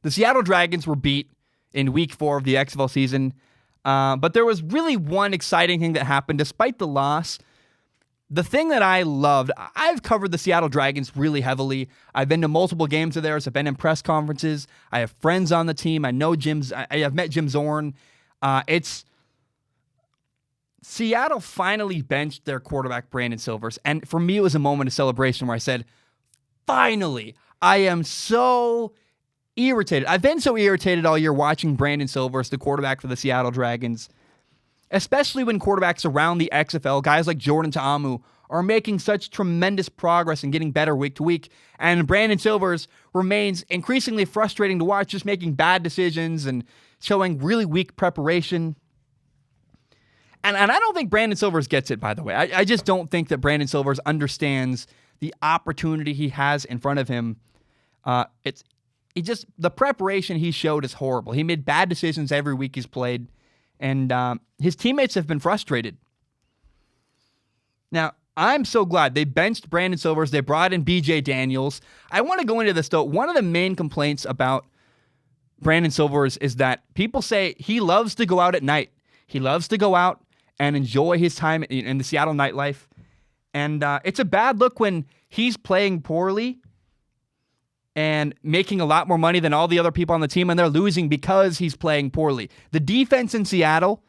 The Seattle Dragons were beat in Week 4 of the XFL season, but there was really one exciting thing that happened despite the loss. The thing that I loved, I've covered the Seattle Dragons really heavily. I've been to multiple games of theirs. I've been in press conferences. I have friends on the team. I know I have met Jim Zorn. Seattle finally benched their quarterback, Brandon Silvers. And for me, it was a moment of celebration where I said, finally, I am so irritated. I've been so irritated all year watching Brandon Silvers, the quarterback for the Seattle Dragons, especially when quarterbacks around the XFL, guys like Jordan Ta'amu, are making such tremendous progress and getting better week to week. And Brandon Silvers remains increasingly frustrating to watch, just making bad decisions and showing really weak preparation. And I don't think Brandon Silvers gets it, by the way. I just don't think that Brandon Silvers understands the opportunity he has in front of him. The preparation he showed is horrible. He made bad decisions every week he's played. And his teammates have been frustrated. Now, I'm so glad they benched Brandon Silvers. They brought in BJ Daniels. I want to go into this, though. One of the main complaints about Brandon Silvers is that people say he loves to go out at night. He loves to go out and enjoy his time in the Seattle nightlife. And it's a bad look when he's playing poorly and making a lot more money than all the other people on the team, and they're losing because he's playing poorly. The defense in Seattle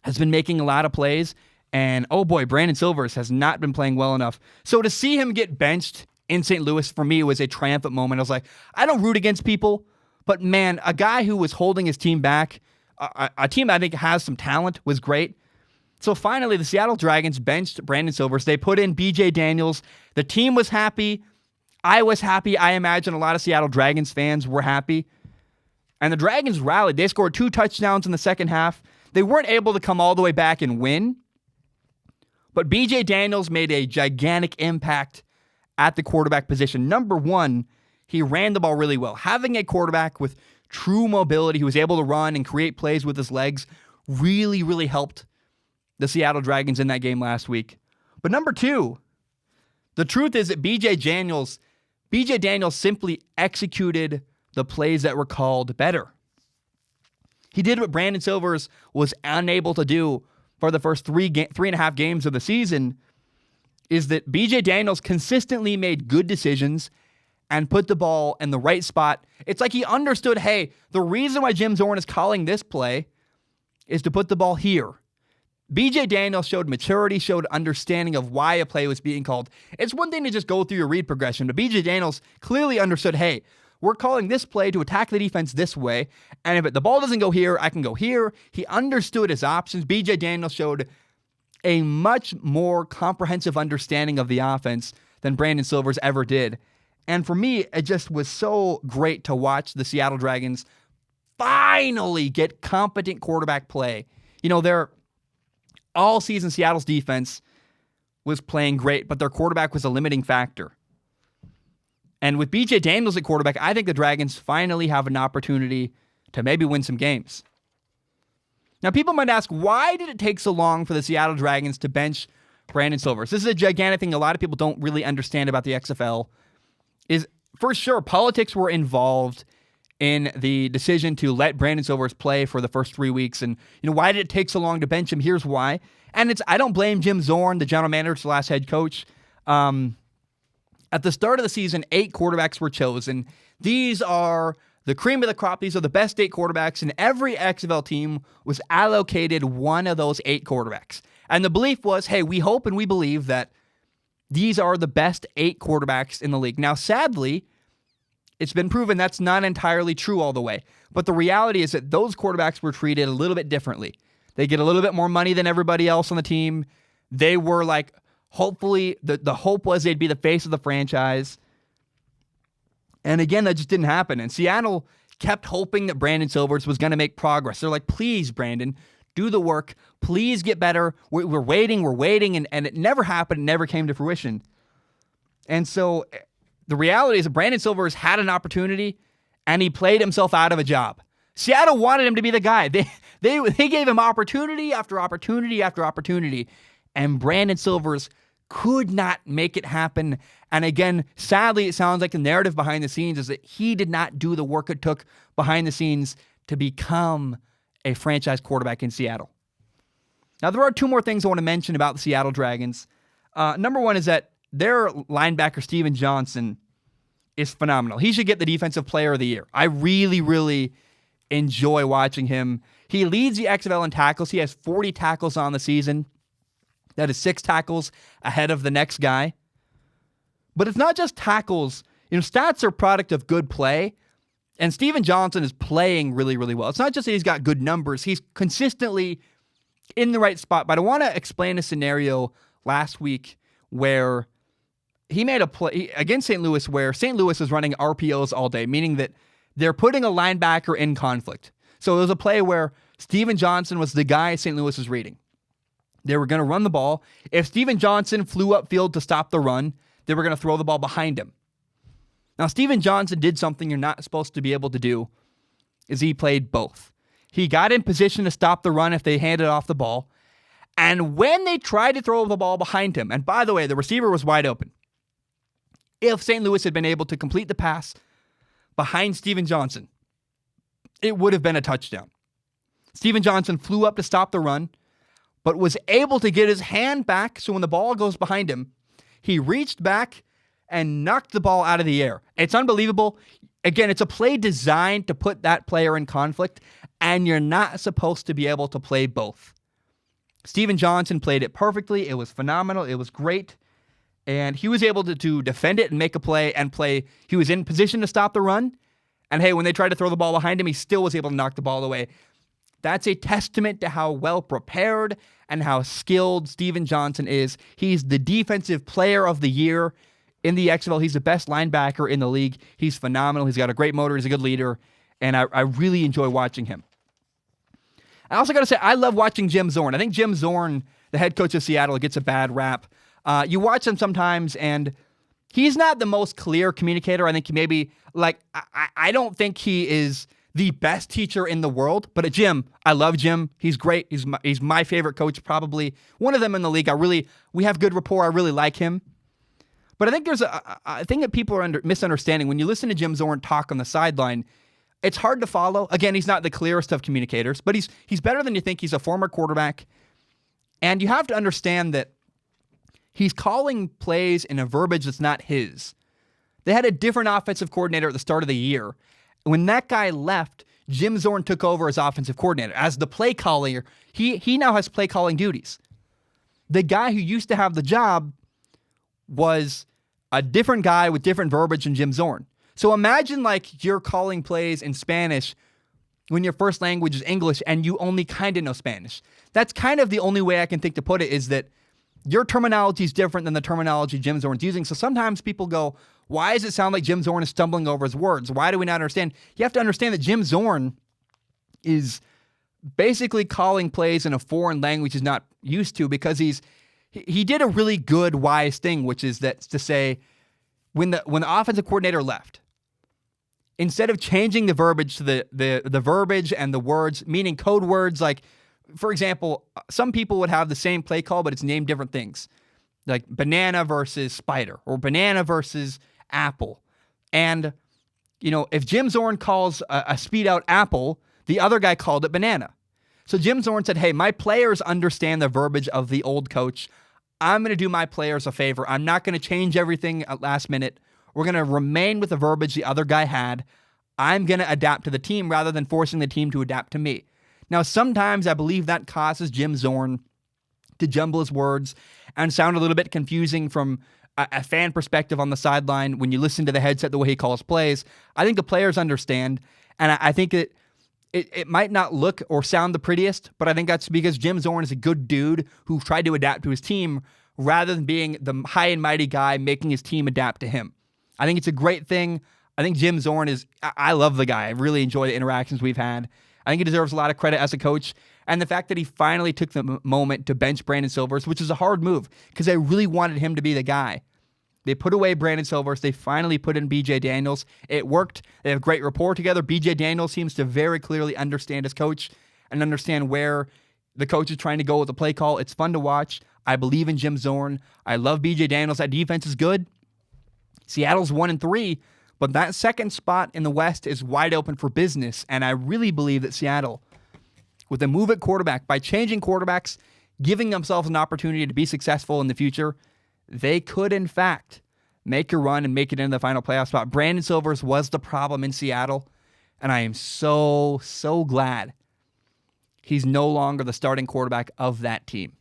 has been making a lot of plays, and oh boy, Brandon Silvers has not been playing well enough. So to see him get benched in St. Louis, for me, was a triumphant moment. I was like, I don't root against people, but man, a guy who was holding his team back, a team that I think has some talent, was great. So finally, the Seattle Dragons benched Brandon Silvers. They put in BJ Daniels. The team was happy. I was happy. I imagine a lot of Seattle Dragons fans were happy. And the Dragons rallied. They scored 2 touchdowns in the second half. They weren't able to come all the way back and win. But BJ Daniels made a gigantic impact at the quarterback position. Number one, he ran the ball really well. Having a quarterback with true mobility who was able to run and create plays with his legs really, really helped the Seattle Dragons in that game last week. But number two, the truth is that BJ Daniels simply executed the plays that were called better. He did what Brandon Silvers was unable to do for the first 3.5 games of the season, is that BJ Daniels consistently made good decisions and put the ball in the right spot. It's like he understood, hey, the reason why Jim Zorn is calling this play is to put the ball here. BJ Daniels showed maturity, showed understanding of why a play was being called. It's one thing to just go through your read progression, but BJ Daniels clearly understood, hey, we're calling this play to attack the defense this way, and if the ball doesn't go here, I can go here. He understood his options. BJ Daniels showed a much more comprehensive understanding of the offense than Brandon Silvers ever did. And for me, it just was so great to watch the Seattle Dragons finally get competent quarterback play. You know, all season Seattle's defense was playing great, but their quarterback was a limiting factor. And with BJ Daniels at quarterback, I think the Dragons finally have an opportunity to maybe win some games. Now, people might ask, why did it take so long for the Seattle Dragons to bench Brandon Silvers? This is a gigantic thing a lot of people don't really understand about the XFL. Is, for sure, politics were involved in the decision to let Brandon Silvers play for the first 3 weeks. And, why did it take so long to bench him? Here's why. And I don't blame Jim Zorn, the general manager, the last head coach. At the start of the season, 8 quarterbacks were chosen. These are the cream of the crop. These are the best 8 quarterbacks, and every XFL team was allocated one of those 8 quarterbacks. And the belief was, hey, we hope and we believe that these are the best 8 quarterbacks in the league. Now, sadly, it's been proven that's not entirely true all the way. But the reality is that those quarterbacks were treated a little bit differently. They get a little bit more money than everybody else on the team. They were like, hopefully, the hope was they'd be the face of the franchise. And again, that just didn't happen. And Seattle kept hoping that Brandon Silvers was going to make progress. They're like, please, Brandon, do the work. Please get better. We're waiting. And it never happened. It never came to fruition. And so the reality is that Brandon Silvers had an opportunity, and he played himself out of a job. Seattle wanted him to be the guy. They gave him opportunity after opportunity after opportunity. And Brandon Silvers could not make it happen. And again, sadly, it sounds like the narrative behind the scenes is that he did not do the work it took behind the scenes to become a franchise quarterback in Seattle. Now, there are two more things I want to mention about the Seattle Dragons. Number one is that their linebacker, Steven Johnson, is phenomenal. He should get the Defensive Player of the Year. I really, really enjoy watching him. He leads the XFL in tackles. He has 40 tackles on the season. That is 6 tackles ahead of the next guy. But it's not just tackles. Stats are a product of good play. And Steven Johnson is playing really, really well. It's not just that he's got good numbers. He's consistently in the right spot. But I want to explain a scenario last week where he made a play against St. Louis where St. Louis is running RPOs all day, meaning that they're putting a linebacker in conflict. So there was a play where Steven Johnson was the guy St. Louis was reading. They were going to run the ball. If Steven Johnson flew upfield to stop the run, they were going to throw the ball behind him. Now, Steven Johnson did something you're not supposed to be able to do, is he played both. He got in position to stop the run if they handed off the ball. And when they tried to throw the ball behind him, and by the way, the receiver was wide open. If St. Louis had been able to complete the pass behind Steven Johnson, it would have been a touchdown. Steven Johnson flew up to stop the run, but was able to get his hand back, so when the ball goes behind him, he reached back and knocked the ball out of the air. It's unbelievable. Again, it's a play designed to put that player in conflict, and you're not supposed to be able to play both. Steven Johnson played it perfectly. It was phenomenal. It was great. And he was able to defend it and make a play and play. He was in position to stop the run. And hey, when they tried to throw the ball behind him, he still was able to knock the ball away. That's a testament to how well prepared and how skilled Steven Johnson is. He's the Defensive Player of the Year in the XFL. He's the best linebacker in the league. He's phenomenal. He's got a great motor. He's a good leader. And I really enjoy watching him. I also got to say, I love watching Jim Zorn. I think Jim Zorn, the head coach of Seattle, gets a bad rap. You watch him sometimes, and he's not the most clear communicator. I think he maybe, I don't think he is the best teacher in the world. But at Jim, I love Jim. He's great. He's my favorite coach, probably one of them in the league. We have good rapport. I really like him. But I think there's a thing that people are misunderstanding. When you listen to Jim Zorn talk on the sideline, it's hard to follow. Again, he's not the clearest of communicators, but he's better than you think. He's a former quarterback. And you have to understand that he's calling plays in a verbiage that's not his. They had a different offensive coordinator at the start of the year. When that guy left, Jim Zorn took over as offensive coordinator. As the play caller, he now has play calling duties. The guy who used to have the job was a different guy with different verbiage than Jim Zorn. So imagine you're calling plays in Spanish when your first language is English and you only kind of know Spanish. That's kind of the only way I can think to put it, is that your terminology is different than the terminology Jim Zorn's using. So sometimes people go, why does it sound like Jim Zorn is stumbling over his words? Why do we not understand? You have to understand that Jim Zorn is basically calling plays in a foreign language he's not used to, because he did a really good, wise thing, which is that to say, when the offensive coordinator left, instead of changing the verbiage to the verbiage and the words, meaning code words, for example, some people would have the same play call, but it's named different things, like banana versus spider or banana versus apple. And, if Jim Zorn calls a speed out apple, the other guy called it banana. So Jim Zorn said, hey, my players understand the verbiage of the old coach. I'm going to do my players a favor. I'm not going to change everything at last minute. We're going to remain with the verbiage the other guy had. I'm going to adapt to the team rather than forcing the team to adapt to me. Now, sometimes I believe that causes Jim Zorn to jumble his words and sound a little bit confusing from a fan perspective on the sideline when you listen to the headset, the way he calls plays. I think the players understand, and I think that it might not look or sound the prettiest, but I think that's because Jim Zorn is a good dude who tried to adapt to his team rather than being the high and mighty guy making his team adapt to him. I think it's a great thing. I think Jim Zorn I love the guy. I really enjoy the interactions we've had. I think he deserves a lot of credit as a coach. And the fact that he finally took the moment to bench Brandon Silvers, which is a hard move because they really wanted him to be the guy. They put away Brandon Silvers. They finally put in BJ Daniels. It worked. They have great rapport together. BJ Daniels seems to very clearly understand his coach and understand where The coach is trying to go with the play call. It's fun to watch. I believe in Jim Zorn. I love BJ Daniels. That defense is good. Seattle's 1-3, but that second spot in the West is wide open for business. And I really believe that Seattle, with a move at quarterback, by changing quarterbacks, giving themselves an opportunity to be successful in the future, they could, in fact, make a run and make it into the final playoff spot. Brandon Silvers was the problem in Seattle, and I am so, so glad he's no longer the starting quarterback of that team.